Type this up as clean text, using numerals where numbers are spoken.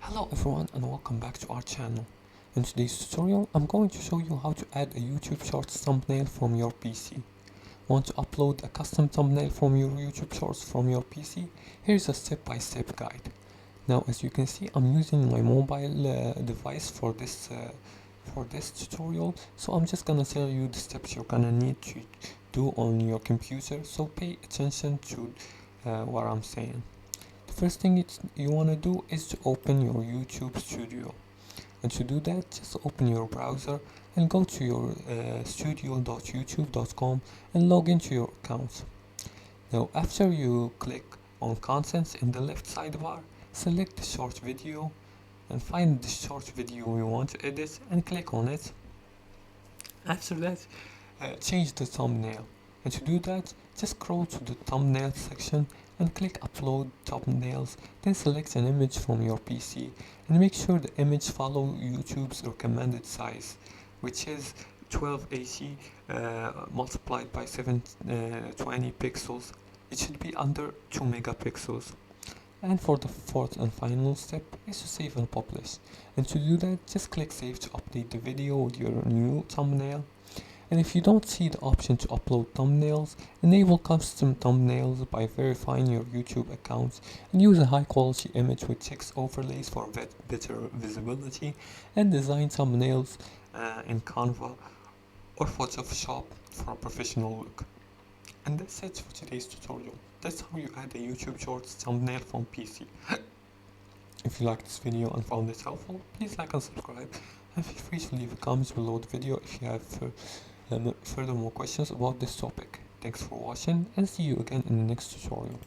Hello everyone and welcome back to our channel. In today's tutorial, I'm going to show you how to add a YouTube Shorts thumbnail from your PC. Want to upload a custom thumbnail from your YouTube Shorts from your PC? Here's a step-by-step guide. Now, as you can see, I'm using my mobile device for this tutorial, so I'm just gonna tell you the steps you're gonna need to do on your computer, so pay attention to what I'm saying. The first thing you want to do is to open your YouTube Studio, and to do that, just open your browser and go to your studio.youtube.com and log into your account. Now, after you click on contents in the left sidebar, select the short video and find the short video you want to edit and click on it. After that, change the thumbnail, and to do that, just scroll to the thumbnail section and click upload thumbnails, then select an image from your PC and make sure the image follow YouTube's recommended size, which is 1280 multiplied by 720 pixels. It should be under 2 megapixels. And for the fourth and final step is to save and publish. And to do that, just click save to update the video with your new thumbnail. And if you don't see the option to upload thumbnails, enable custom thumbnails by verifying your YouTube account and use a high quality image with text overlays for better visibility, and design thumbnails in Canva or Photoshop for a professional look. And that's it for today's tutorial. That's how you add a YouTube Shorts thumbnail from PC. If you liked this video and found it helpful, please like and subscribe, and feel free to leave comments below the video if you have further more questions about this topic. Thanks for watching, and see you again in the next tutorial.